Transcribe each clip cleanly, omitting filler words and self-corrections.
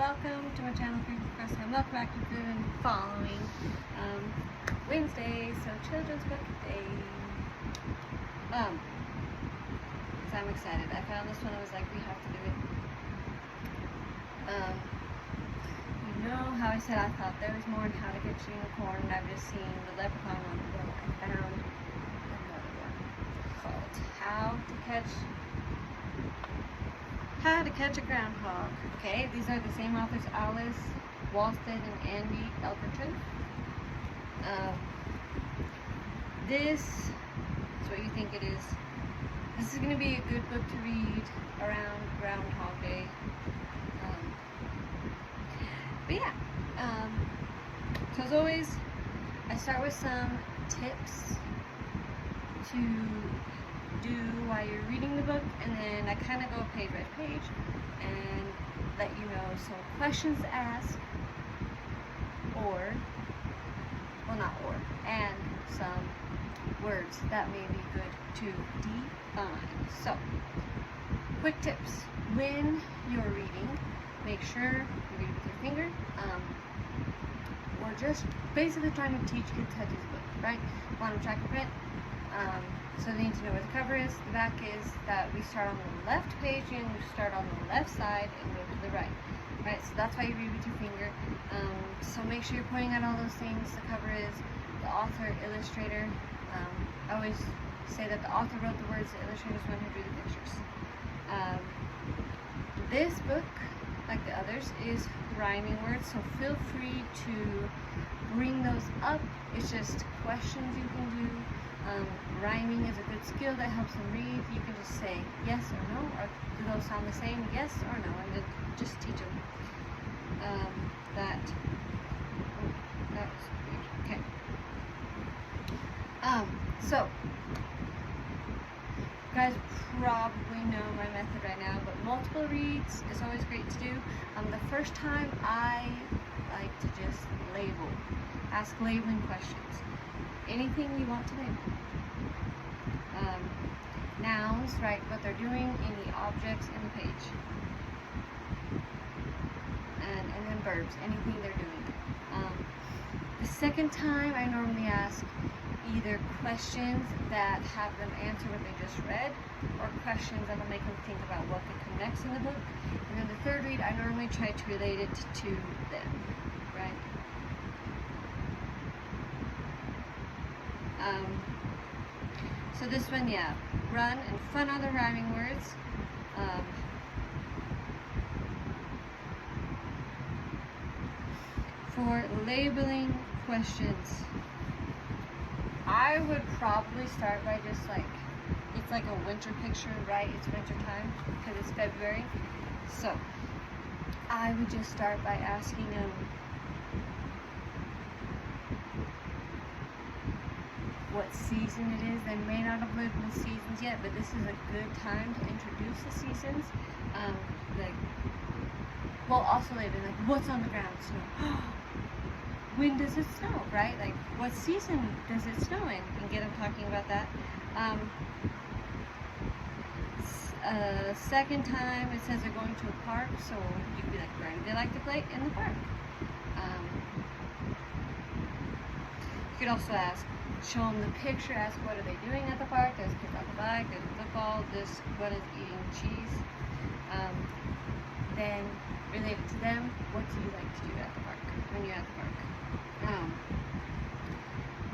welcome to my channel for the first time. Welcome back to the following Wednesday, so children's book day. So I'm excited. I found this one. I was like, we have to do it. You know how I said I thought there was more on How to Catch a Unicorn, and I've just seen the leprechaun one. Well, I found another one called How to Catch a Groundhog. Okay, these are the same authors, Alice Walsted and Andy Elkerton. This is what you think it is. This is going to be a good book to read around Groundhog Day. But yeah, so as always, I start with some tips to do while you're reading the book, and then I kind of go page by page and let you know some questions to ask, and some words that may be good to define. So, quick tips. When you're reading, make sure you read with your finger. We're just basically trying to teach kids how to use the book, right? Want to track and print. So they need to know where the cover is. The back is that we start on the left page and we start on the left side and go to the right. Right, so that's why you read with your finger. So make sure you're pointing out all those things. The cover is the author, illustrator. I always say that the author wrote the words, the illustrator is one who drew the pictures. This book, like the others, is rhyming words, so feel free to bring those up. It's just questions you can do. Rhyming is a good skill that helps them read. You can just say yes or no, or do those sound the same? Yes or no, and then just teach them. That was weird. Okay. So you guys probably know my method right now, but multiple reads is always great to do. The first time I like to just label, ask labeling questions. Anything you want to label. Nouns, write what they're doing, any objects in the page. And then verbs, anything they're doing. The second time I normally ask either questions that have them answer what they just read, or questions that will make them think about what could come next in the book. And then the third read, I normally try to relate it to them, right? So this one, yeah, run and fun on the rhyming words. For labeling questions, I would probably start by just like, it's like a winter picture, right? It's winter time because it's February. So I would just start by asking them, what season it is. They may not have lived in the seasons yet, but this is a good time to introduce the seasons. Also later, like, what's on the ground? Snow. When does it snow, right? Like, what season does it snow in? And get them talking about that. Second time, it says they're going to a park, so you could be like, where do they like to play? In the park. You could also ask, show them the picture, ask what are they doing at the park. There's kids on the bike, there's football, this one is eating cheese. Then relate it to them. What do you like to do at the park when you're at the park?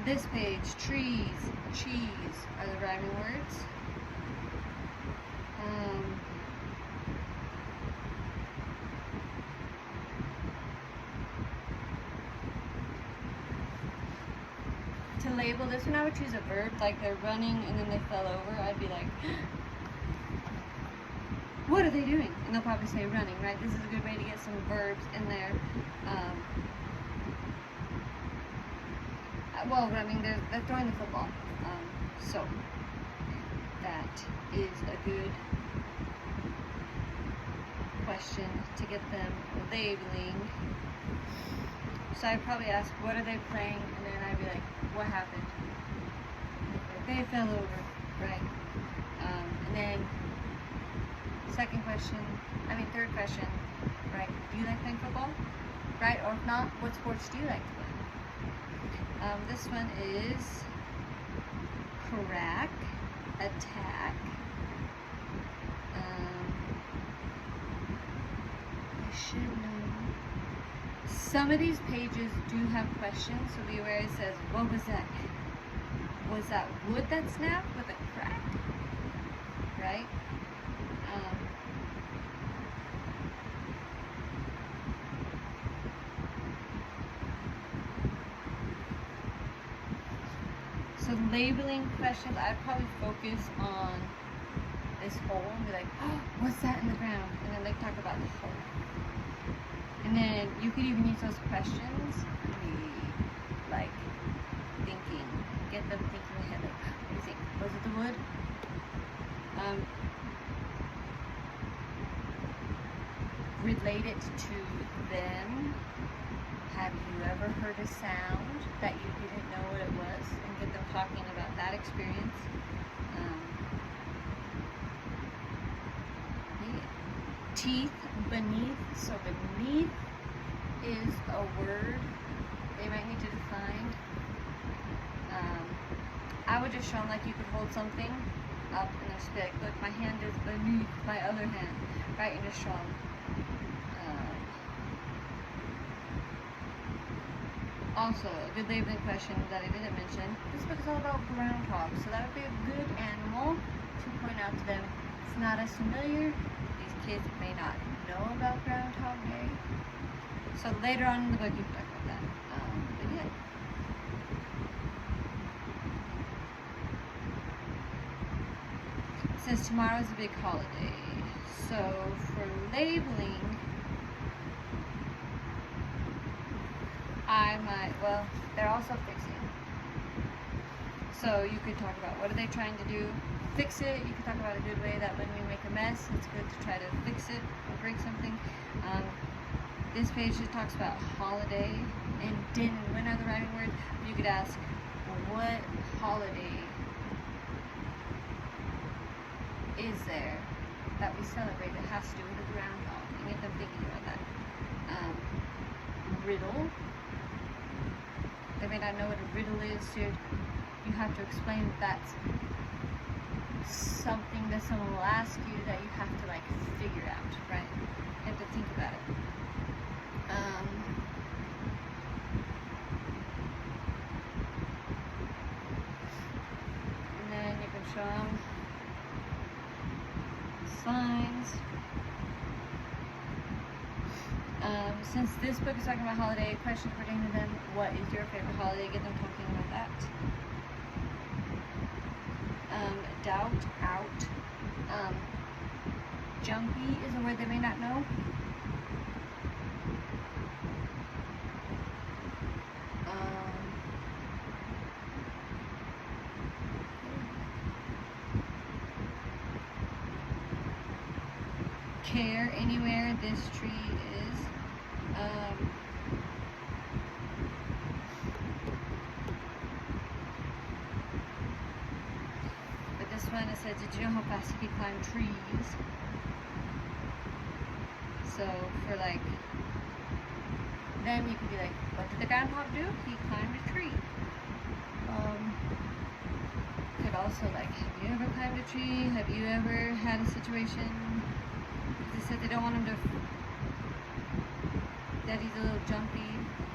This page, trees, cheese are the rhyming words. To label this one, I would choose a verb, like they're running and then they fell over. I'd be like, what are they doing? And they'll probably say running, right? This is a good way to get some verbs in there. Running, they're throwing the football. So that is a good question to get them labeling. So I'd probably ask, what are they playing? And then I'd be like, what happened? They fell over, right? And then third question, right? right? Do you like playing football? Right? Or if not, what sports do you like to play? This one is crack, attack. I should know. Some of these pages do have questions, so be aware. It says, what was that? Was that wood that snapped with a crack? Right? So labeling questions, I'd probably focus on this hole and be like, oh, what's that in the ground? And then like talk about the hole. And then you could even use those questions to be like thinking, get them thinking ahead. Like, what do you think? Was it the wood? Relate it to them. Have you ever heard a sound that you didn't know what it was? And get them talking about that experience. Teeth, beneath. So beneath is a word they might need to define. I would just show them like you could hold something up and just be like, look, my hand is beneath my other hand, right? And just show them. Also, a good labeling question that I didn't mention. This book is all about groundhogs, so that would be a good animal to point out to them. It's not as familiar. These kids may not know about Groundhog Day. So later on in the book, you can talk about that. But yeah. It says tomorrow is a big holiday. So for labeling, well, they're also fixing. So you could talk about what are they trying to do, fix it. You could talk about a good way that when we make a mess, it's good to try to fix it or break something. This page just talks about holiday and din. When are the rhyming words? You could ask, what holiday is there that we celebrate that has to do with the groundhog? And get them thinking about that. Riddle. They may not know what a riddle is, so you have to explain that that's something that someone will ask you that you have to like figure out, right? You have to think about it. And then you can show them signs. Since this book is talking about holiday questions pertaining to them, what is your favorite holiday? Get them talking about that. Doubt, out. Jumpy is a word they may not know. Care, anywhere this tree is. But this one, it says, did you know how fast he could climb trees? So for like, then you could be like, what did the groundhog do? He climbed a tree. Could also like, have you ever climbed a tree? Have you ever had a situation? They said they don't want him to, that he's a little jumpy,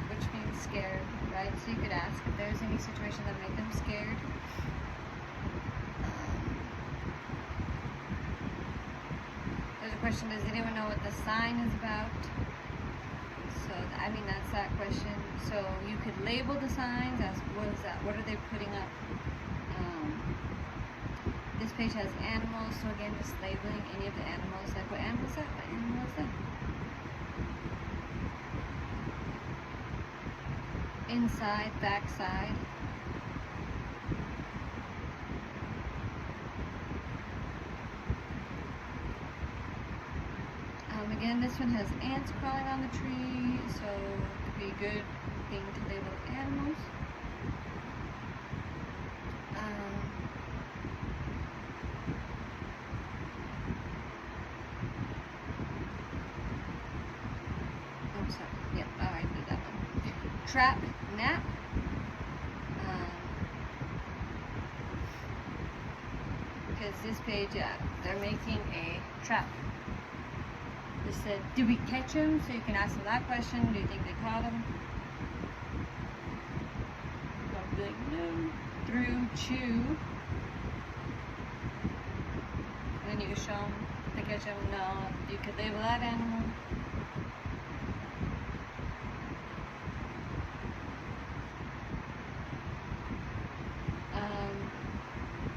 which means scared, right? So you could ask if there's any situation that make them scared. There's a question, does anyone know what the sign is about? So, I mean, that's that question. So you could label the signs as, what is that? What are they putting up? This page has animals, so again, just labeling any of the animals. Like, what animal is that? What animal is that? Inside, backside. Again, this one has ants crawling on the tree, so it could be a good thing to label animals. So, yeah, I already did that one. Trap, nap. Because this page, yeah, they're making a trap. They said, did we catch him? So you can ask them that question. Do you think they caught him? I'll be like, no. Through, chew. And then you can show them. If they catch him, no. You could label that animal.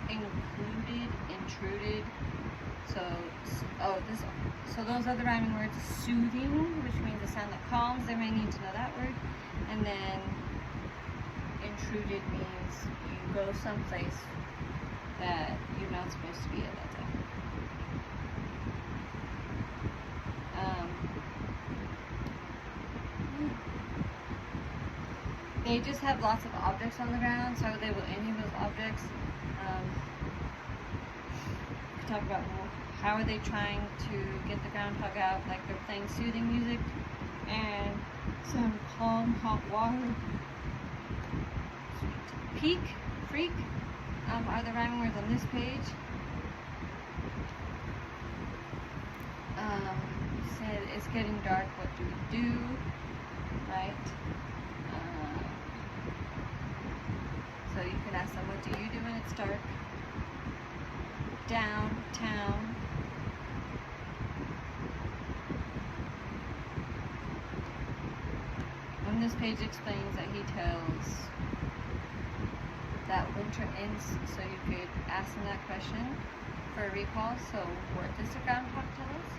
Included, intruded. So those are the rhyming words. Soothing, which means a sound that calms. They may need to know that word. And then intruded means you go someplace that you're not supposed to be at that time. They just have lots of objects on the ground, so I would label any of those objects. We could talk about how are they trying to get the groundhog out, like they're playing soothing music and some calm hot water. Sweet. Peek, freak are the rhyming words on this page. Said it's getting dark, what do we do? Right? So you can ask them, what do you do when it's dark? Downtown. On this page explains that he tells that winter ends, so you could ask them that question for a recall. So what does the groundhog tell us?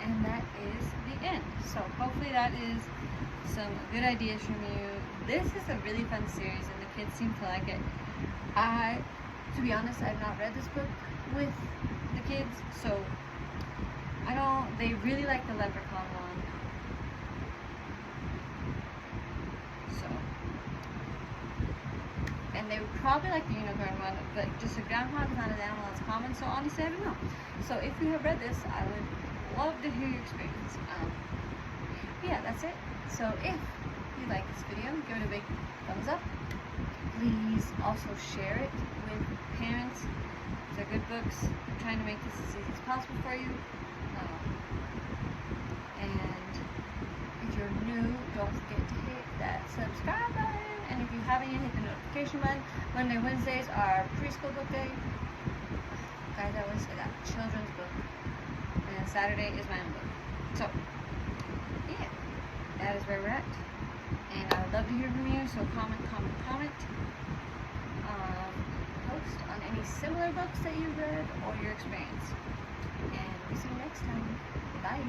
And that is the end. So hopefully that is some good ideas from you. This is a really fun series and the kids seem to like it. To be honest, I've not read this book with the kids, so they really like the leprechaun one. So, and they would probably like the unicorn one, but just a groundhog is not an animal that's common, so honestly I don't know. So if you have read this, I would love to hear your experience. Yeah, that's it. So if you like this video, give it a big thumbs up. Please also share it with parents. These are good books. I'm trying to make this as easy as possible for you. And if you're new, don't forget to hit that subscribe button. And if you haven't yet, hit the notification button. Monday, Wednesdays are preschool book day. Guys, I always say that. Children's book. And Saturday is my own book. So, yeah, that is where we're at. And I would love to hear from you, so comment. Post on any similar books that you've read or your experience. And we'll see you next time. Bye.